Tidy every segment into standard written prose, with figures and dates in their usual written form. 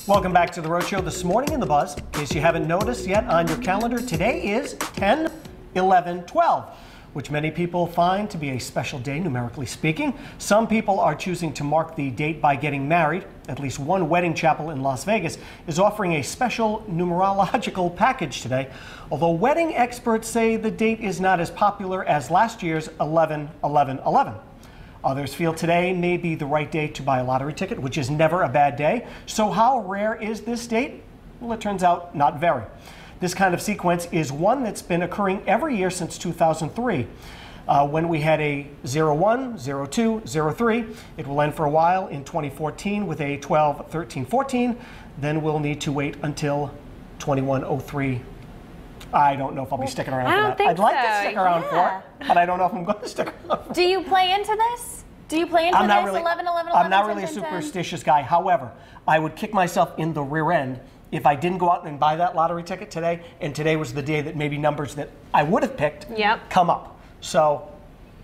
Welcome back to The Rhode Show this morning in The Buzz. In case you haven't noticed yet on your calendar, today is 10/11/12, which many people find to be a special day, numerically speaking. Some people are choosing to mark the date by getting married. At least one wedding chapel in Las Vegas is offering a special numerological package today, although wedding experts say the date is not as popular as last year's 11/11/11. Others feel today may be the right day to buy a lottery ticket, which is never a bad day. So how rare is this date? Well, it turns out not very. This kind of sequence is one that's been occurring every year since 2003. When we had a 01, 02, 03. It will end for a while in 2014 with a 12, 13, 14. Then we'll need to wait until 2103. I don't know if I'll be sticking around for that. I'd like to stick around for it, but I don't know if I'm going to stick around for it. Do you play into this? Do you play into this 11/11/11? I'm not really a superstitious guy. However, I would kick myself in the rear end if I didn't go out and buy that lottery ticket today, and today was the day that maybe numbers that I would have picked come up. So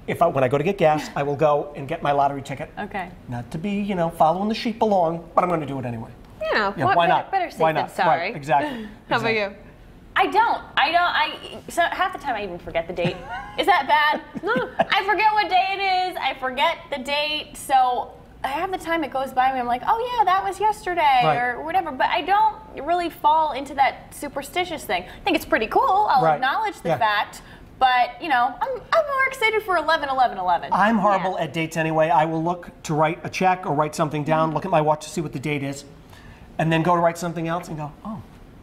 when I go to get gas, I will go and get my lottery ticket. Okay. Not to be, following the sheep along, but I'm going to do it anyway. Yeah, why not? Better safe than sorry. Right, exactly. How about you? So half the time I even forget the date. Is that bad? No. I forget what day it is. I forget the date. So half the time it goes by me, I'm like, oh yeah, that was yesterday or whatever. But I don't really fall into that superstitious thing. I think it's pretty cool. I'll acknowledge the fact. But, I'm more excited for 11/11/11. I'm horrible at dates anyway. I will look to write a check or write something down, look at my watch to see what the date is, and then go to write something else and go, oh,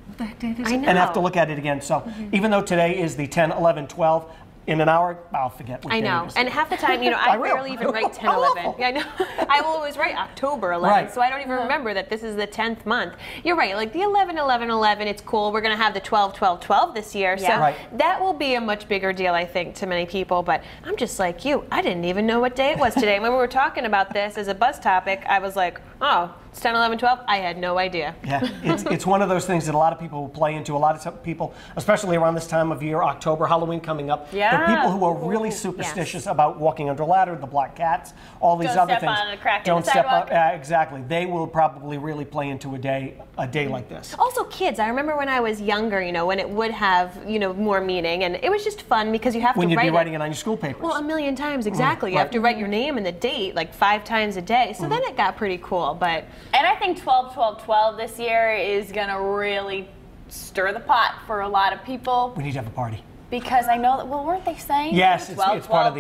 what the heck date is it? And have to look at it again. So even though today is the 10/11/12, in an hour, I'll forget what day it is. And half the time, I rarely even write 10/11. Yeah, I know. I will always write October 11, so I don't even remember that this is the 10th month. You're right, like the 11/11/11, it's cool. We're going to have the 12/12/12 this year, so that will be a much bigger deal, I think, to many people. But I'm just like you. I didn't even know what day it was today. When we were talking about this as a buzz topic, I was like, oh, it's 10/11/12. I had no idea. Yeah, it's one of those things that a lot of people will play into. A lot of people, especially around this time of year, October, Halloween coming up. There are people who are really superstitious about walking under a ladder, the black cats, all these other things. Don't step on a crack in Don't the step sidewalk. up. Exactly. They will probably really play into a day like this. Also, kids. I remember when I was younger, when it would have, more meaning, and it was just fun because you have to write it. When you'd be writing it on your school papers. Well, a million times, exactly. You have to write your name and the date like 5 times a day. So then it got pretty cool. But I think 12/12/12 this year is going to really stir the pot for a lot of people. We need to have a party. Because I know that, weren't they saying? Yes, it's part of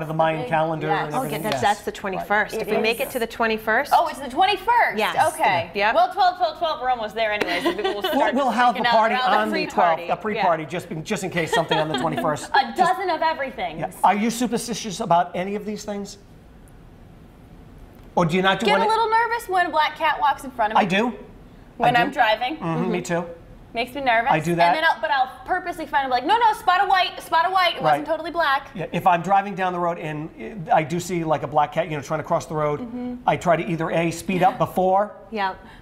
the Mayan calendar. Yes. And everything. That's the 21st. If we make it to the 21st. Oh, it's the 21st. Yes. Okay. Yep. Well, 12/12/12, we're almost there anyways. So people will start we'll have a party on the 12th, a pre-party, Yeah. just in case something on the 21st. A dozen of everything. Yeah. Are you superstitious about any of these things? Or do you not do Get a little nervous when a black cat walks in front of me. I do. When I'm driving. Me too. Makes me nervous. I do that. And then I'll purposely find, I'm like, no, spot of white. It wasn't totally black. Yeah, if I'm driving down the road and I do see like a black cat, trying to cross the road, I try to either A, speed up before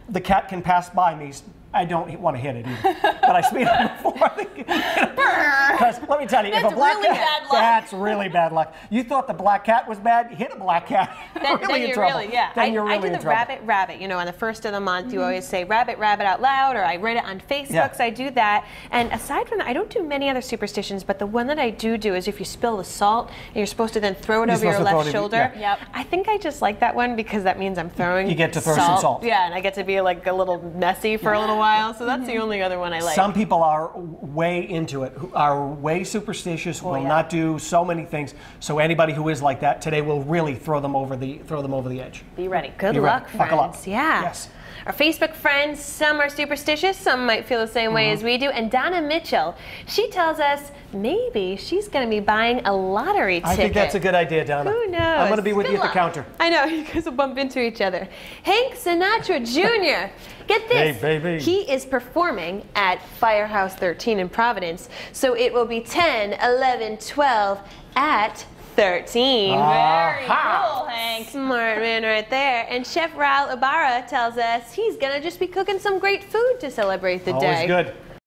the cat can pass by me. I don't want to hit it either, but I speed up before. Because let me tell you, if a black cat, that's really bad luck. You thought the black cat was bad, you hit a black cat, then you're really, Then you're really I do the rabbit, on the first of the month, you always say rabbit out loud, or I write it on Facebook, so I do that. And aside from that, I don't do many other superstitions, but the one that I do is if you spill the salt, and you're supposed to then throw it over your left shoulder. I think I just like that one because that means I'm throwing You get to throw some salt. Yeah, and I get to be like a little messy for a little while, so that's the only other one I like. Some people are way into it, who are way superstitious, will not do so many things. So anybody who is like that today will really throw them over the edge. Be ready. Good luck, friends. Buckle up. Yeah. Yes. Our Facebook friends, some are superstitious, some might feel the same way as we do. And Donna Mitchell, she tells us maybe she's going to be buying a lottery ticket. I think that's a good idea, Donna. Who knows? I'm going to be with you at the counter. I know, you guys will bump into each other. Hank Sinatra Jr., get this. Hey, baby. He is performing at Firehouse 13 in Providence. So it will be 10, 11, 12 at 13. Very cool, Hank. Smart man right there. And Chef Raul Ibarra tells us he's going to just be cooking some great food to celebrate the day. Always good.